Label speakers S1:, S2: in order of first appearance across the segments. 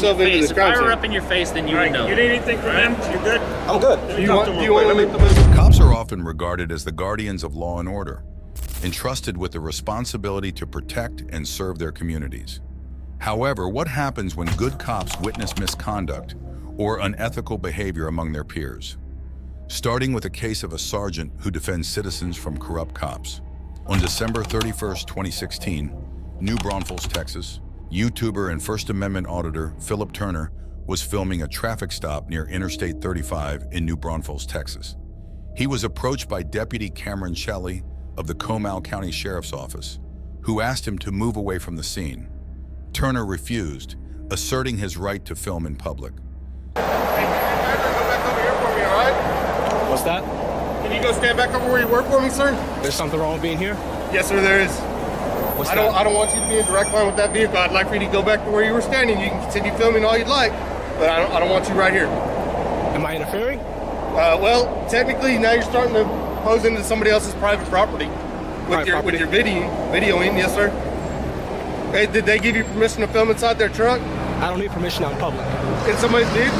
S1: yourself into this crime
S2: If I were
S1: scene.
S2: up in your face, then you would know.
S3: You need anything from him? You good?
S4: I'm good.
S1: Do you want to make the move?
S5: Cops are often regarded as the guardians of law and order, entrusted with the responsibility to protect and serve their communities. However, what happens when good cops witness misconduct or unethical behavior among their peers? Starting with a case of a sergeant who defends citizens from corrupt cops. On December 31st, 2016, New Braunfels, Texas, YouTuber and First Amendment auditor Philip Turner was filming a traffic stop near Interstate 35 in New Braunfels, Texas. He was approached by Deputy Cameron Shelley of the Comal County Sheriff's Office, who asked him to move away from the scene. Turner refused, asserting his right to film in public.
S4: What's that?
S1: Can you go stand back over where you work for me, sir?
S4: There's something wrong with being here?
S1: Yes, sir, there is. I don't want you to be in direct line with that vehicle. I'd like for you to go back to where you were standing. You can continue filming all you'd like, but I don't want you right here.
S4: Am I interfering?
S1: Well, technically, now you're starting to pose into somebody else's private property with your videoing. Yes, sir. Hey, did they give you permission to film inside their truck?
S4: I don't need permission out in public.
S1: In somebody's vehicle?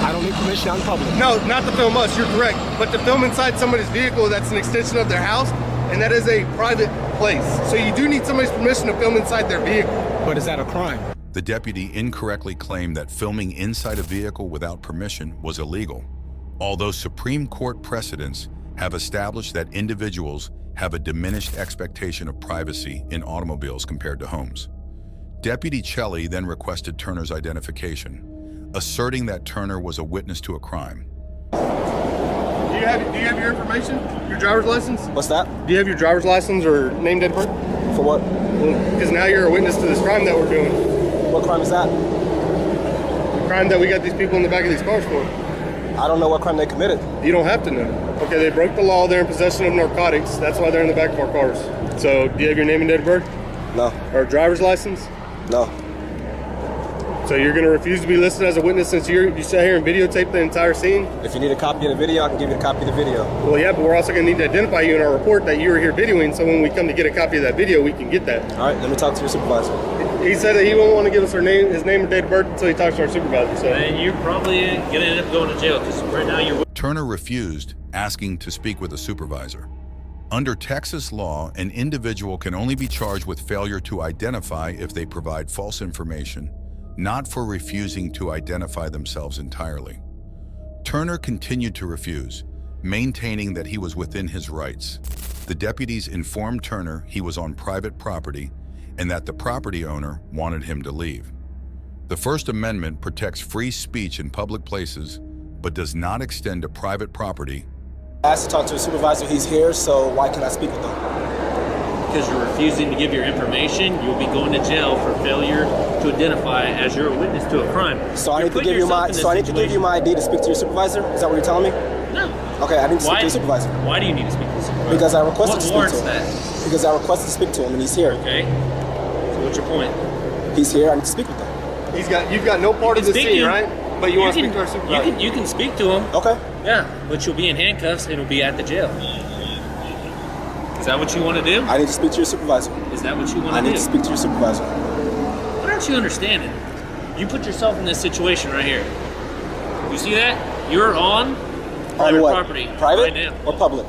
S4: I don't need permission out in public.
S1: No, not to film us. You're correct. But to film inside somebody's vehicle, that's an extension of their house, and that is a private place. So you do need somebody's permission to film inside their vehicle.
S4: But is that a crime?
S5: The deputy incorrectly claimed that filming inside a vehicle without permission was illegal, although Supreme Court precedents have established that individuals have a diminished expectation of privacy in automobiles compared to homes. Deputy Shelley then requested Turner's identification, asserting that Turner was a witness to a crime.
S1: Do you have your information? Your driver's license?
S4: What's that?
S1: Do you have your driver's license or name, date, of birth?
S4: For what?
S1: Because now you're a witness to this crime that we're doing.
S4: What crime is that?
S1: The crime that we got these people in the back of these cars for.
S4: I don't know what crime they committed.
S1: You don't have to know. Okay, they broke the law. They're in possession of narcotics. That's why they're in the back of our cars. So, do you have your name and date of birth?
S4: No.
S1: Or a driver's license?
S4: No.
S1: So you're going to refuse to be listed as a witness since you sat here and videotaped the entire scene?
S4: If you need a copy of the video, I can give you a copy of the video.
S1: Well, yeah, but we're also going to need to identify you in our report that you were here videoing, so when we come to get a copy of that video, we can get that.
S4: All right, let me talk to your supervisor.
S1: He said that he won't want to give us his name and date of birth until he talks to our supervisor. So.
S2: And you're probably going to end up going to jail because right now you're...
S5: Turner refused, asking to speak with a supervisor. Under Texas law, an individual can only be charged with failure to identify if they provide false information, not for refusing to identify themselves entirely. Turner continued to refuse, maintaining that he was within his rights. The deputies informed Turner he was on private property and that the property owner wanted him to leave. The First Amendment protects free speech in public places, but does not extend to private property.
S4: I asked to talk to a supervisor. He's here, so why can't I speak with him?
S2: Because you're refusing to give your information, you'll be going to jail for failure to identify as you're a witness to a crime.
S4: So I need to give you my ID to speak to your supervisor? Is that what you're telling me?
S2: No.
S4: Okay, I need to speak to your supervisor.
S2: Why do you need to speak to the supervisor?
S4: Because I requested to speak to
S2: What
S4: him.
S2: warrants that?
S4: Because I requested to speak to him and he's here.
S2: Okay. So what's your point?
S4: He's here, I need to speak with him.
S1: You've got no part of the scene, right? But you want to speak to our supervisor.
S2: You can speak to him.
S4: Okay.
S2: Yeah, but you'll be in handcuffs and it'll be at the jail. Is that what you want to do?
S4: I need to speak to your supervisor.
S2: Is that what you want to do?
S4: I need to speak to your supervisor.
S2: What aren't you understanding? You put yourself in this situation right here. You see that? You're on private property
S4: Private
S2: right now.
S4: or public?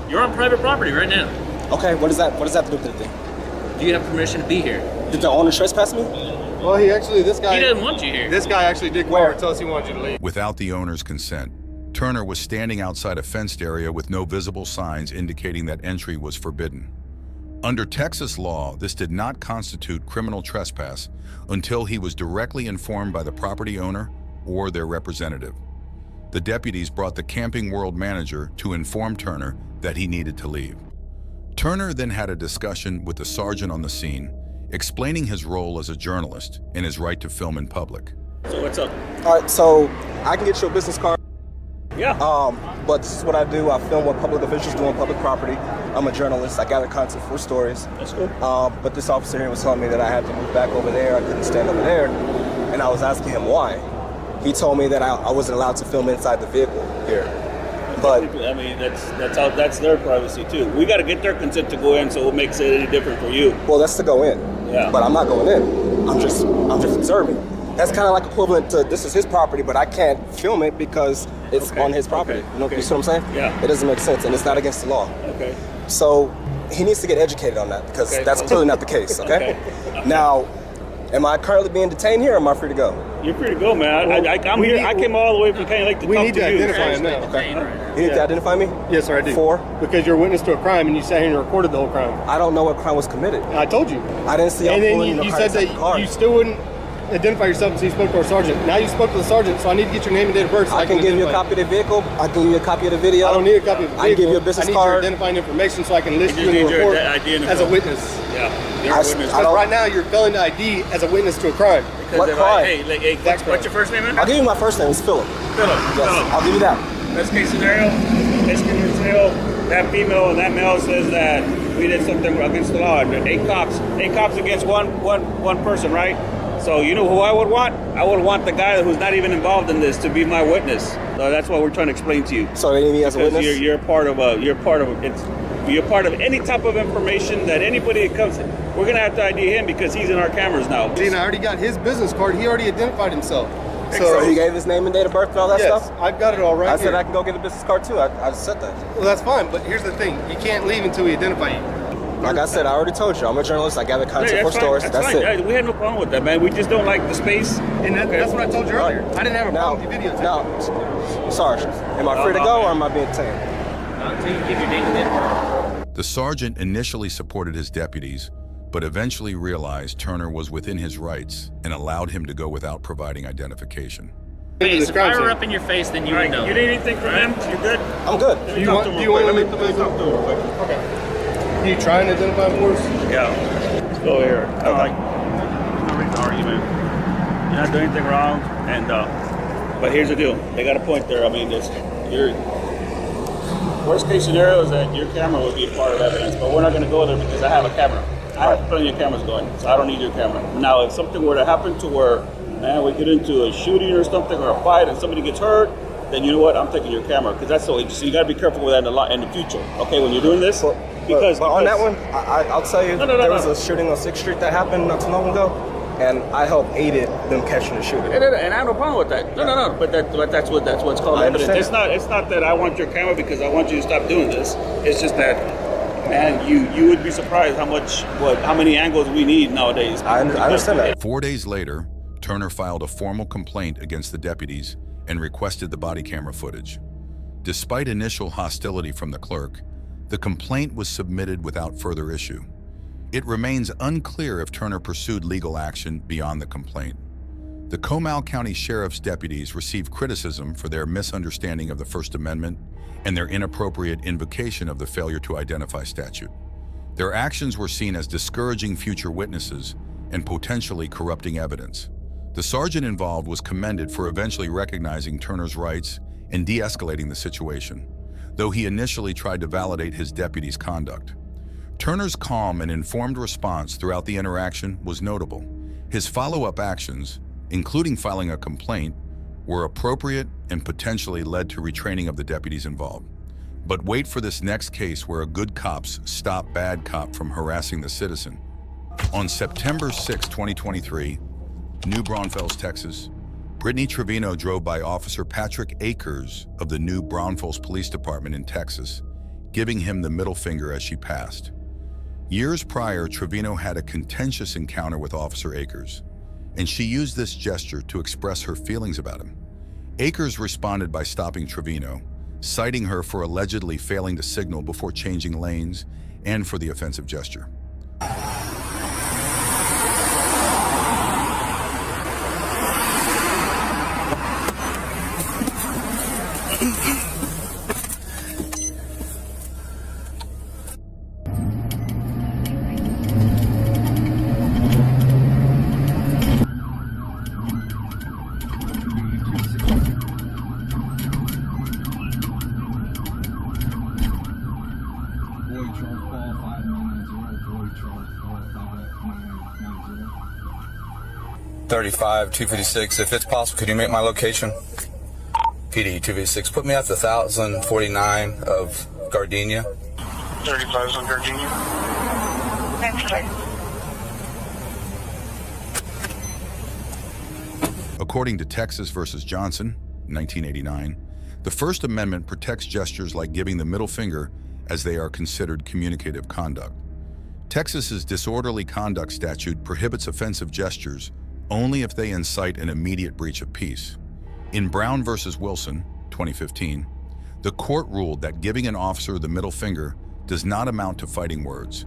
S2: You're on private property right now.
S4: Okay, what does that have to do with anything?
S2: Do you have permission to be here?
S4: Did the owner trespass me?
S1: Well, this guy...
S2: He doesn't want you here.
S1: This guy actually did call and tell us he wanted you to leave.
S5: Without the owner's consent, Turner was standing outside a fenced area with no visible signs indicating that entry was forbidden. Under Texas law, this did not constitute criminal trespass until he was directly informed by the property owner or their representative. The deputies brought the Camping World manager to inform Turner that he needed to leave. Turner then had a discussion with the sergeant on the scene, explaining his role as a journalist and his right to film in public.
S2: So what's up?
S4: All right, so I can get you a business card.
S2: Yeah.
S4: But this is what I do. I film what public officials do on public property. I'm a journalist. I gather content for stories.
S2: That's good.
S4: But this officer here was telling me that I had to move back over there. I couldn't stand over there. And I was asking him why. He told me that I wasn't allowed to film inside the vehicle here. But
S3: I mean, that's their privacy too. We got to get their consent to go in, so it makes it any different for you.
S4: well, that's to go in.
S3: Yeah.
S4: But I'm not going in. I'm just observing. That's kind of like equivalent to this is his property, but I can't film it because it's on his property.
S3: Okay.
S4: You know,
S3: Okay.
S4: you see what I'm saying?
S3: Yeah.
S4: It doesn't make sense, and it's not against the law.
S3: Okay.
S4: So he needs to get educated on that because that's clearly not the case. Okay. Now, am I currently being detained here, or am I free to go?
S3: You're free to go, man. I'm here. I came all the way from Canyon Lake to
S1: We
S3: talk
S1: need
S3: to
S1: to
S3: you.
S1: identify him now.
S2: Okay.
S4: You need to identify me?
S1: Yes, sir, I do.
S4: For?
S1: Because you're a witness to a crime and you sat here and recorded the whole crime.
S4: I don't know what crime was committed.
S1: I told you.
S4: I didn't see.
S1: And then
S4: pulling
S1: you said that
S4: car.
S1: you still wouldn't identify yourself until you spoke to our sergeant. Now you spoke to the sergeant, so I need to get your name and date of birth. So
S4: I can give you a copy of the vehicle. I can give you a copy of the video.
S1: I don't need a copy of the vehicle.
S4: I can give you a business
S1: I need
S4: card.
S1: your identifying information so I can list
S3: You
S1: you
S3: just
S1: in the
S3: need your
S1: report
S3: ID and
S1: as a
S3: info.
S1: witness.
S3: Yeah. You're a
S4: I-
S3: witness.
S4: I don't-
S1: Right now, you're failing to ID as a witness to a crime.
S4: What crime?
S3: Hey, what's your first name, man?
S4: I'll give you my first name. It's Philip.
S3: Philip.
S4: Yes, I'll give you that.
S3: Best case scenario, that female and that male says that we did something against the law. Eight cops against one person, right? So you know who I would want? I would want the guy who's not even involved in this to be my witness. So that's what we're trying to explain to you.
S4: So they need me as a
S3: Because
S4: witness?
S3: you're part of any type of information that anybody that comes. We're gonna have to ID him because he's in our cameras now.
S1: Dean, I already got his business card. He already identified himself.
S4: So he gave his name and date of birth and all that
S1: Yes,
S4: stuff?
S1: I've got it all right
S4: I said
S1: here.
S4: I can go get a business card too. I said that.
S1: Well, that's fine, but here's the thing. You can't leave until we identify you.
S4: Like I said, I already told you, I'm a journalist. I gather content for stories. That's
S3: fine.
S4: it.
S3: We had no problem with that, man. We just don't like the space.
S1: And that's what I told you earlier. I didn't have a
S4: Now,
S1: problem with you videotaping.
S4: now, Sarge, am I free to go or am I being detained?
S2: Until you give your name and date of birth.
S5: The sergeant initially supported his deputies, but eventually realized Turner was within his rights and allowed him to go without providing identification.
S2: Face, if I were up in your face, then you would know.
S3: You need anything from him? You good?
S4: I'm good.
S1: Do you want to leave the business? Okay. Can you try and identify him for us?
S3: Yeah. Let's go here. I don't like. There's no reason to argue, man. You're not doing anything wrong, and but here's the deal. They got a point there. I mean, your worst case scenario is that your camera would be a part of evidence, but we're not going to go there because I have a camera. I have plenty of cameras going, so I don't need your camera. Now, if something were to happen to where, man, we get into a shooting or something or a fight and somebody gets hurt, then you know what? I'm taking your camera because that's so you got to be careful with that in the future. Okay, when you're doing this,
S4: But on that one, I'll tell you, there was a shooting on 6th Street that happened not too long ago, and I helped aided them catching the shooter.
S3: And I have no problem with that. No. But that's what's called
S4: I
S3: evidence.
S4: understand.
S3: It's not that I want your camera because I want you to stop doing this. It's just that, man, you would be surprised how many angles we need nowadays.
S4: I understand that.
S5: 4 days later, Turner filed a formal complaint against the deputies and requested the body camera footage. Despite initial hostility from the clerk, the complaint was submitted without further issue. It remains unclear if Turner pursued legal action beyond the complaint. The Comal County Sheriff's deputies received criticism for their misunderstanding of the First Amendment and their inappropriate invocation of the failure to identify statute. Their actions were seen as discouraging future witnesses and potentially corrupting evidence. The sergeant involved was commended for eventually recognizing Turner's rights and de-escalating the situation, though he initially tried to validate his deputy's conduct. Turner's calm and informed response throughout the interaction was notable. His follow-up actions, including filing a complaint, were appropriate and potentially led to retraining of the deputies involved. But wait for this next case where a good cops stop bad cop from harassing the citizen. On September 6, 2023, New Braunfels, Texas, Brittany Trevino drove by Officer Patrick Akers of the New Braunfels Police Department in Texas, giving him the middle finger as she passed. Years prior, Trevino had a contentious encounter with Officer Akers, and she used this gesture to express her feelings about him. Akers responded by stopping Trevino, citing her for allegedly failing to signal before changing lanes and for the offensive gesture.
S6: $35, $256. If it's possible, could you make my location? PD 256. Put me at the 1049 of Gardenia.
S7: 35 is on Gardenia. That's right.
S5: According to Texas versus Johnson, 1989, the First Amendment protects gestures like giving the middle finger as they are considered communicative conduct. Texas's disorderly conduct statute prohibits offensive gestures only if they incite an immediate breach of peace. In Brown versus Wilson, 2015, the court ruled that giving an officer the middle finger does not amount to fighting words,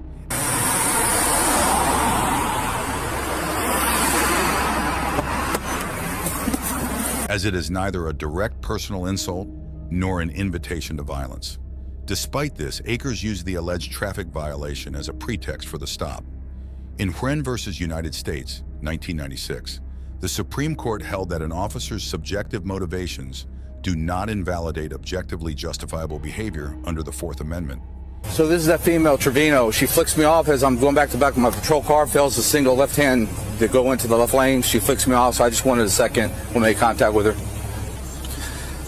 S5: as it is neither a direct personal insult nor an invitation to violence. Despite this, Akers used the alleged traffic violation as a pretext for the stop. In Wren versus United States, 1996, the Supreme Court held that an officer's subjective motivations do not invalidate objectively justifiable behavior under the Fourth Amendment.
S6: So this is that female, Trevino. She flicks me off as I'm going back to back of my patrol car, fails the single left hand to go into the left lane. She flicks me off, so I just wanted a second to make contact with her.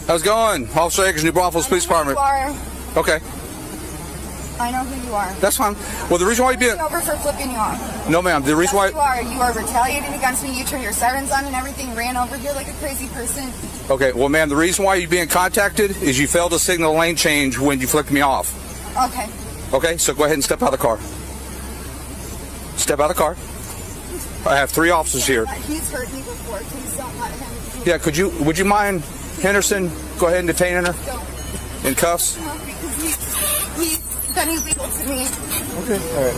S6: How's it going? Officer Akers, New Braunfels Police Department. Okay.
S8: I know who you are.
S6: That's fine. Well, the reason why you being
S8: over for flipping you off.
S6: No, ma'am. The reason why
S8: you are retaliating against me. You turned your sirens on and everything. Ran over here like a crazy person.
S6: Okay. Well, ma'am, the reason why you're being contacted is you failed to signal lane change when you flicked me off.
S8: Okay.
S6: Okay. So go ahead and step out of the car. Step out of the car. I have 3 officers here.
S8: He's hurt me before. Please don't let him.
S6: Yeah. Would you mind, Henderson? Go ahead and detain her
S8: Don't.
S6: in cuffs.
S8: No, because he's done illegal to me.
S6: Okay. All right.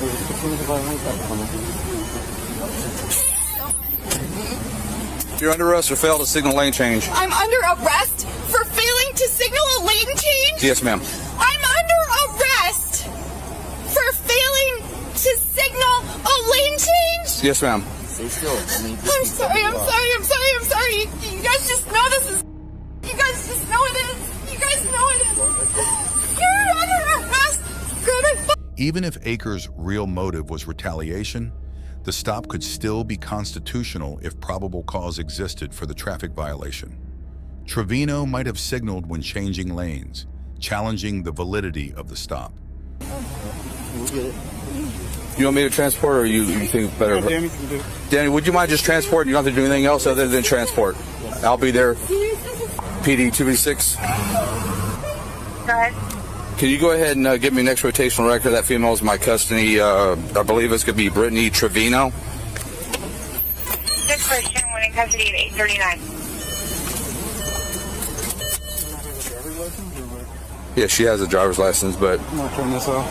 S6: You're under arrest for failed to signal lane change.
S8: I'm under arrest for failing to signal a lane change?
S6: Yes, ma'am.
S8: I'm under arrest for failing to signal a lane change?
S6: Yes, ma'am.
S8: I'm sorry. You guys just know this is... You guys just know it is. You guys know it is. You're under arrest.
S5: Even if Akers' real motive was retaliation, the stop could still be constitutional if probable cause existed for the traffic violation. Trevino might have signaled when changing lanes, challenging the validity of the stop.
S6: You want me to transport, or you think it's better?
S1: Danny can do it.
S6: Danny, would you mind just transporting? You don't have to do anything else other than transport. I'll be there. PD 2V6.
S8: Go ahead.
S6: Can you go ahead and give me next rotational record? That female is in my custody. I believe it's going to be Brittany Trevino.
S8: This person went in custody at 8:39.
S6: Yeah, she has a driver's license, but...
S1: I'm going to turn this off.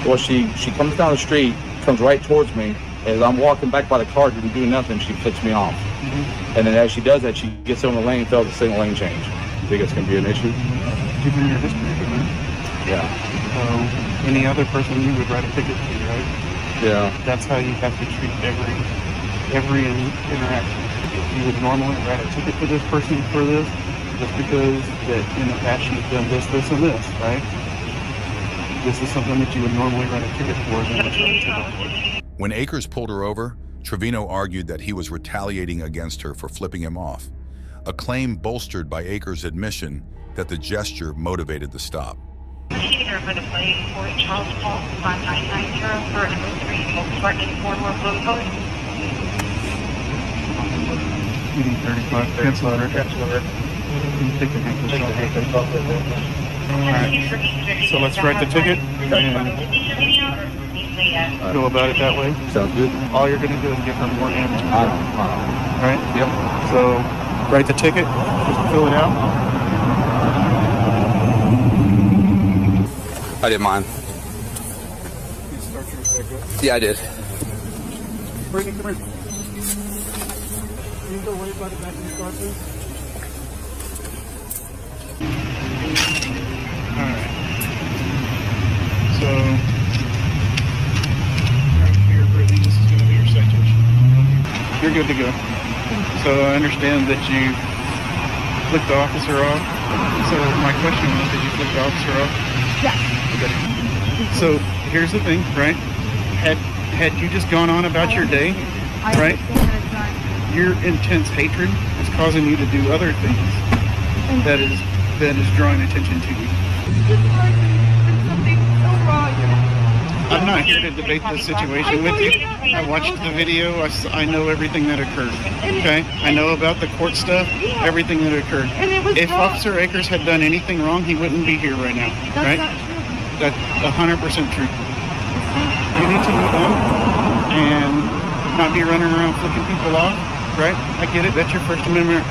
S9: Well, she comes down the street, comes right towards me. As I'm walking back by the car to do nothing, she flicks me off. And then as she does that, she gets on the lane, fails the signal lane change. Think it's going to be an issue?
S1: Given your history,
S9: Yeah.
S1: so any other person you would write a ticket to, right?
S9: Yeah.
S1: That's how you have to treat every interaction. You would normally write a ticket to this person for this, just because that in the past you've done this, this, and this, right? This is something that you would normally write a ticket for.
S5: When Akers pulled her over, Trevino argued that he was retaliating against her for flipping him off, a claim bolstered by Akers' admission that the gesture motivated the stop.
S10: Procedure for the plate for Charles Paul 5990 for number 3, Department 4 more phone code.
S1: PD 35, cancel order. Take the handcuffs off. Alright, so let's write the ticket and go about it that way.
S9: Sounds good.
S1: All you're going to do is give her more ammo. Alright?
S9: Yep.
S1: So, write the ticket, just fill it out.
S6: I didn't mind. Yeah, I did.
S1: Brittany, come here. Can you go wait by the back of the car, please? Alright. So, right here, Brittany, this is going to be your citation. You're good to go. So I understand that you flicked the officer off. So my question was, did you flick the officer off?
S8: Yes.
S1: Okay. So here's the thing, right? Had you just gone on about your day, right? Your intense hatred is causing you to do other things that is drawing attention to you.
S8: Something so wrong.
S1: I'm not here to debate this situation with you. I watched the video. I know everything that occurred. Okay? I know about the court stuff, everything that occurred. If Officer Akers had done anything wrong, he wouldn't be here right now. Right? That's 100% true. You need to move on and not be running around flipping people off. Right? I get it. That's your First Amendment.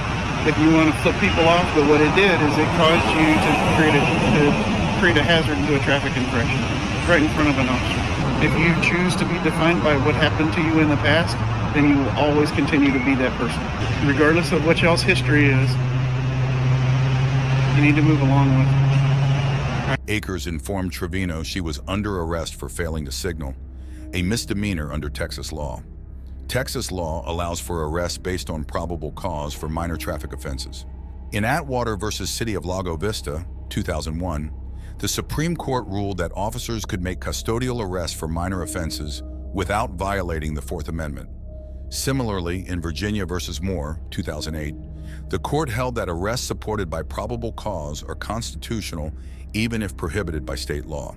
S1: If you want to flip people off, but what it did is it caused you to create a hazard to a traffic infraction right in front of an officer. If you choose to be defined by what happened to you in the past, then you will always continue to be that person. Regardless of what y'all's history is, you need to move along with it.
S5: Akers informed Trevino she was under arrest for failing to signal, a misdemeanor under Texas law. Texas law allows for arrest based on probable cause for minor traffic offenses. In Atwater versus City of Lago Vista, 2001, the Supreme Court ruled that officers could make custodial arrests for minor offenses without violating the Fourth Amendment. Similarly, in Virginia versus Moore, 2008, the court held that arrests supported by probable cause are constitutional even if prohibited by state law.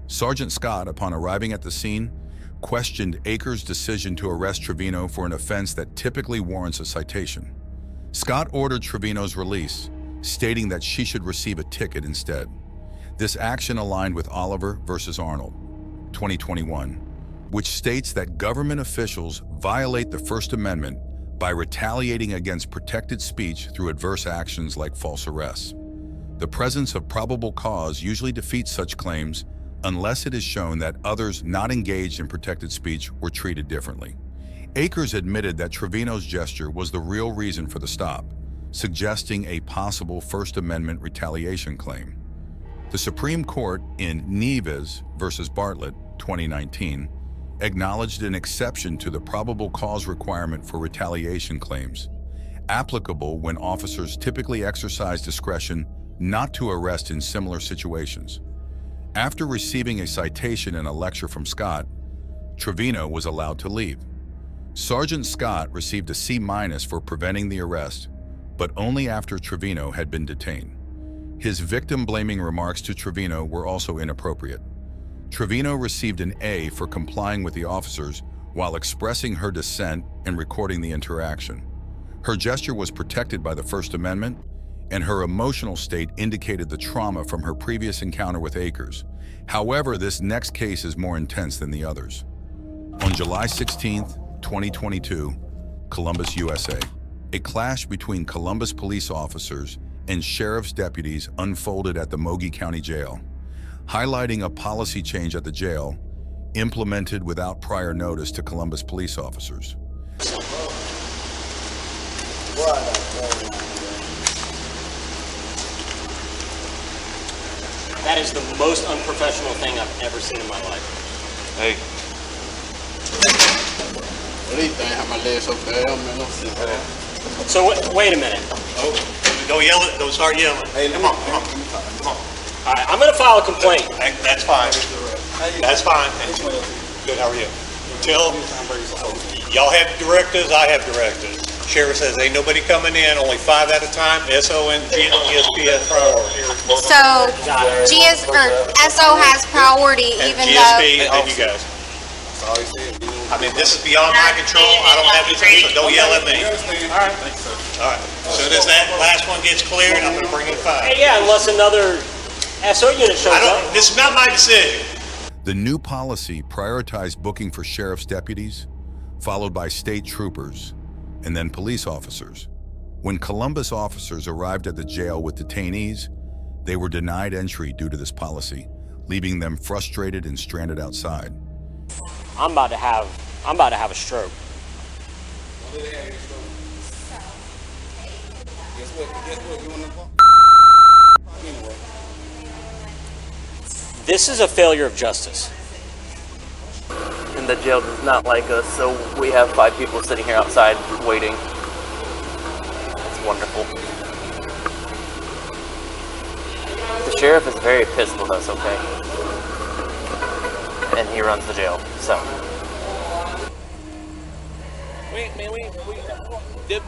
S5: Sergeant Scott, upon arriving at the scene, questioned Akers' decision to arrest Trevino for an offense that typically warrants a citation. Scott ordered Trevino's release, stating that she should receive a ticket instead. This action aligned with Oliver versus Arnold, 2021, which states that government officials violate the First Amendment by retaliating against protected speech through adverse actions like false arrests. The presence of probable cause usually defeats such claims unless it is shown that others not engaged in protected speech were treated differently. Akers admitted that Trevino's gesture was the real reason for the stop, suggesting a possible First Amendment retaliation claim. The Supreme Court in Nieves versus Bartlett, 2019, acknowledged an exception to the probable cause requirement for retaliation claims, applicable when officers typically exercise discretion not to arrest in similar situations. After receiving a citation and a lecture from Scott, Trevino was allowed to leave. Sergeant Scott received a C- for preventing the arrest, but only after Trevino had been detained. His victim-blaming remarks to Trevino were also inappropriate. Trevino received an A for complying with the officers while expressing her dissent and recording the interaction. Her gesture was protected by the First Amendment, and her emotional state indicated the trauma from her previous encounter with Akers. However, this next case is more intense than the others. On July 16, 2022, Columbus, USA, a clash between Columbus police officers and sheriff's deputies unfolded at the Mogi County Jail, highlighting a policy change at the jail implemented without prior notice to Columbus police officers.
S11: That is the most unprofessional thing I've ever seen in my life.
S12: Hey. What do you think? How my legs so bad, man? Don't sit bad.
S11: So wait a minute.
S12: Oh, don't yell it. Don't start yelling. Hey, come on. All
S11: right, I'm gonna file a complaint.
S12: That's fine. That's fine. Good. How are you? Tell y'all have directives. I have directives. Sheriff says ain't nobody coming in, only 5 at a time. SO and GSP has priority.
S8: So SO has priority,
S12: and
S8: even
S12: GSP,
S8: though.
S12: and then you guys. I mean, this is beyond my control. I don't have anything, so don't yell at me. All right. All right. As soon as that last one gets cleared, I'm going to bring in 5.
S11: Hey, yeah, unless another SO unit shows up.
S12: This is not my decision.
S5: The new policy prioritized booking for sheriff's deputies, followed by state troopers, and then police officers. When Columbus officers arrived at the jail with detainees, they were denied entry due to this policy, leaving them frustrated and stranded outside.
S11: I'm about to have a stroke. This is a failure of justice.
S13: And the jail does not like us, so we have 5 people sitting here outside waiting. It's wonderful. The sheriff is very pissed with us, okay? And he runs the jail, so.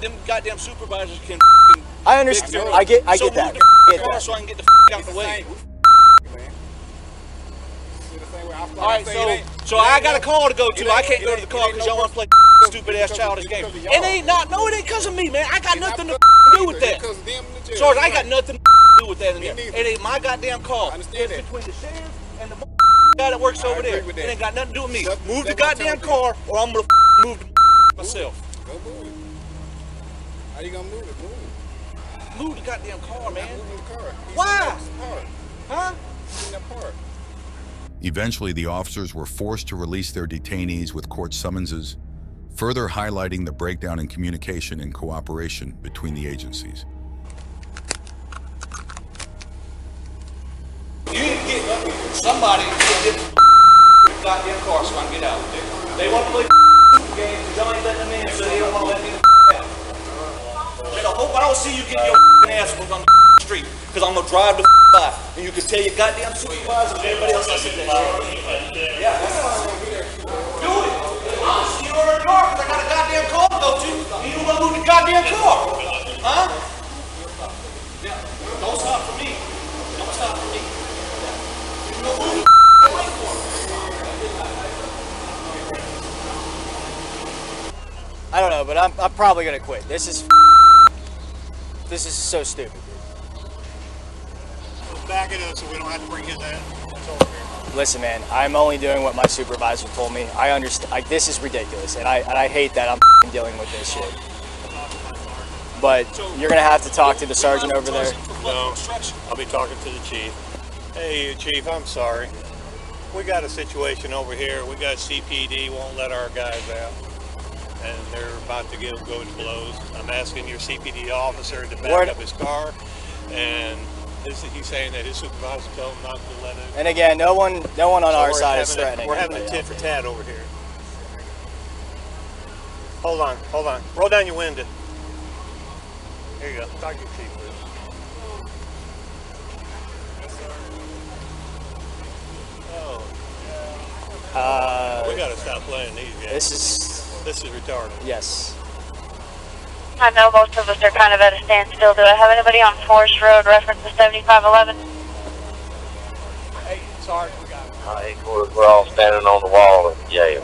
S3: Them goddamn supervisors can.
S14: I understand. I get that.
S3: So I can get the out the way.
S6: Alright, so I got a call to go to. I can't go to the call because y'all want to play stupid ass childish game. It ain't because of me, man. I got nothing to do with that. Sergeant, I got nothing to do with that in there. It ain't my goddamn call. It's between the sheriff and the guy that works over there. It ain't got nothing to do with me. Move the goddamn car or I'm gonna move the myself.
S15: Go move it. How you gonna move it?
S6: Move the goddamn car, man.
S15: Move the car.
S6: Why? Huh?
S5: Eventually, the officers were forced to release their detainees with court summonses, further highlighting the breakdown in communication and cooperation between the agencies.
S6: You need to get somebody to get the goddamn car so I can get out. They want to play games because y'all ain't letting them in, so they don't want to let me out. And I hope I don't see you get your ass whooped on the street because I'm going to drive the by and you can tell your goddamn supervisor and everybody else I sit there. Yeah, that's how I'm going to be there. Do it. I'll see you over in the car because I got a goddamn car to go to. You don't want to move the goddamn car. Huh? Yeah. Don't stop for me. Don't stop for me.
S14: I don't know, but I'm probably gonna quit. This is so stupid.
S12: Back it up so we don't have to bring his ass.
S14: Listen, man, I'm only doing what my supervisor told me. I understand. This is ridiculous, and I hate that I'm dealing with this shit. But you're gonna have to talk to the sergeant over there.
S12: No, I'll be talking to the chief. Hey, Chief, I'm sorry. We got a situation over here. We got CPD won't let our guys out, and they're about to go to blows. I'm asking your CPD officer to back up his car, and he's saying that his supervisor told him not to let it.
S14: And again, no one on our side is threatening.
S12: We're having a tit for tat over here. Hold on. Roll down your window. Here you go. Talk to your chief, please. We gotta stop playing these games. This is retarded.
S14: Yes.
S10: I know most of us are kind of at a standstill. Do I have anybody on Forest Road reference to 7511?
S6: Hey, Sergeant, we got it.
S16: We're all standing on the wall at the jail.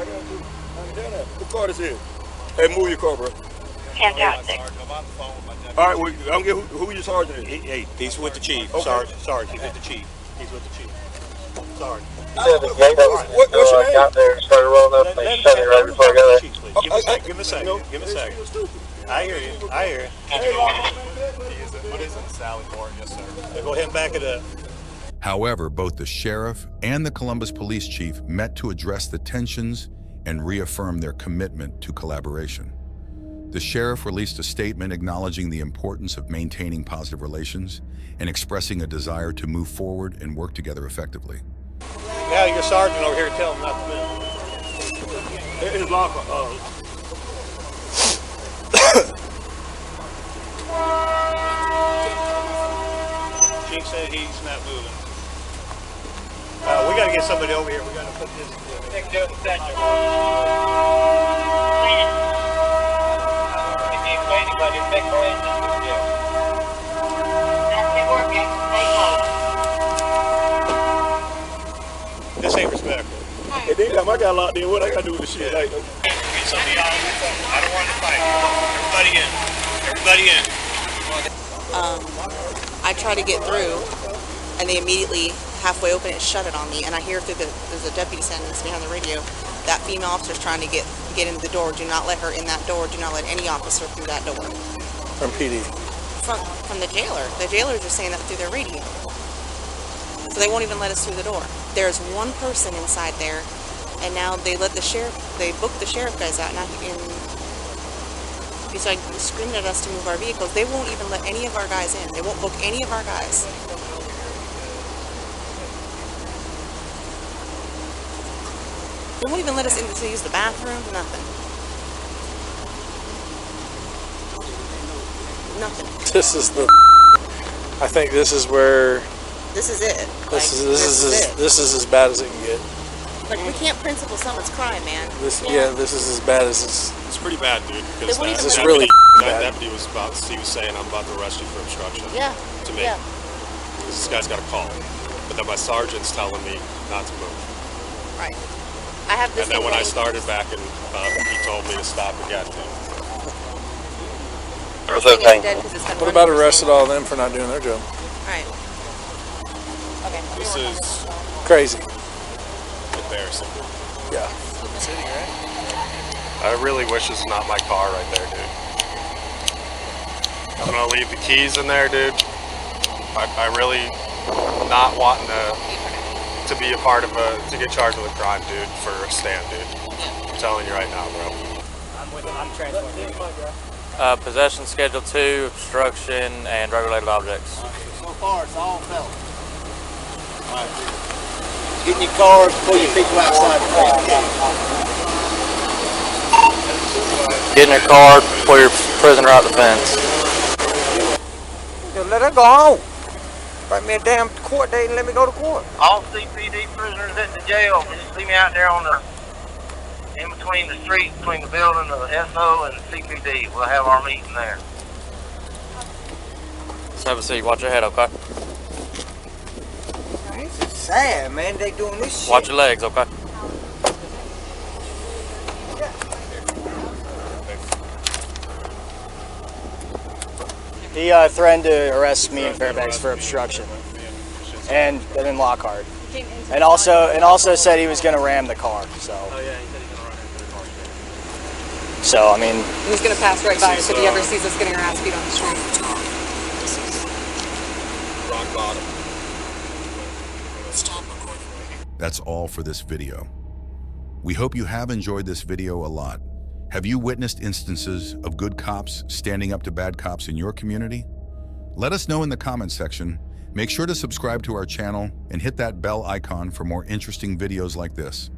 S3: The car is here. Hey, move your car, bro.
S10: Fantastic.
S3: All right, I don't get who your sergeant is.
S12: Hey, he's with the chief.
S3: Okay.
S12: Sarge, he's with the chief. Sorry.
S16: What's your name? Got there, started rolling up, they shut it right before I got there.
S12: Give me a second. I hear you.
S15: What is it? Sally Moore, yes, sir.
S12: Go ahead and back it up.
S5: However, both the sheriff and the Columbus police chief met to address the tensions and reaffirm their commitment to collaboration. The sheriff released a statement acknowledging the importance of maintaining positive relations and expressing a desire to move forward and work together effectively.
S12: Now your sergeant over here tell him not to move.
S3: His locker.
S12: Chief said he's not moving. We gotta get somebody over here. We gotta put this together. This ain't respectful.
S3: Hey, damn, I got locked in. What I gotta do with this shit? Like,
S12: I don't want to fight. Everybody in.
S17: I try to get through, and they immediately halfway open it, shut it on me, and I hear through there's a deputy standing behind the radio. That female officer's trying to get into the door. Do not let her in that door. Do not let any officer through that door.
S3: from PD.
S17: From the jailer. The jailers are saying that through their radio. So they won't even let us through the door. There's one person inside there, and now they let the sheriff, they booked the sheriff guys out, and he's like screaming at us to move our vehicles. They won't even let any of our guys in. They won't book any of our guys. They won't even let us in to use the bathroom, nothing. Nothing.
S18: This is the, I think this is where,
S17: this is it.
S18: This is as bad as it can get.
S17: Like, we can't principle someone's crime, man.
S18: This is as bad as it's
S19: pretty bad, dude. Because
S17: this is
S18: really
S19: that
S18: bad.
S19: deputy was saying, I'm about to arrest you for obstruction.
S17: Yeah.
S19: To me.
S17: Yeah.
S19: This guy's got a call. But then my sergeant's telling me not to move.
S17: Right. I have this.
S19: And then when I started back, and he told me to stop again.
S18: What about arrested all of them for not doing their job?
S17: Right. Okay.
S19: This is
S18: Crazy.
S19: embarrassing.
S18: Yeah.
S19: I really wish this is not my car right there, dude. I'm gonna leave the keys in there, dude. I really not wanting to be a part of to get charged with a crime, dude, for a stand, dude. I'm telling you right now, bro.
S14: I'm transporting.
S13: Possession Schedule 2, obstruction, and drug-related objects.
S15: So far, it's all felt. All right. Get in your car, pull your people outside the fence.
S13: Get in your car, pull your prisoner out the fence.
S20: Let her go home. Write me a damn court date and let me go to court.
S16: All CPD prisoners at the jail, just see me out there on the, in between the street, between the building of the SO and the CPD. We'll have our meeting there.
S13: Let's have a seat. Watch your head, okay?
S20: This is sad, man. They doing this shit.
S13: Watch your legs, okay?
S14: He threatened to arrest me in Fairbanks for obstruction, and in Lockhart, and also said he was going to ram the car. So. Oh yeah, he said he's going to run into the car. So I mean.
S17: He's going to pass right by us if he ever sees us getting our ass beat on the street.
S19: This is rock bottom. Stop recording.
S5: That's all for this video. We hope you have enjoyed this video a lot. Have you witnessed instances of good cops standing up to bad cops in your community? Let us know in the comments section. Make sure to subscribe to our channel and hit that bell icon for more interesting videos like this.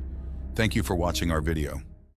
S5: Thank you for watching our video.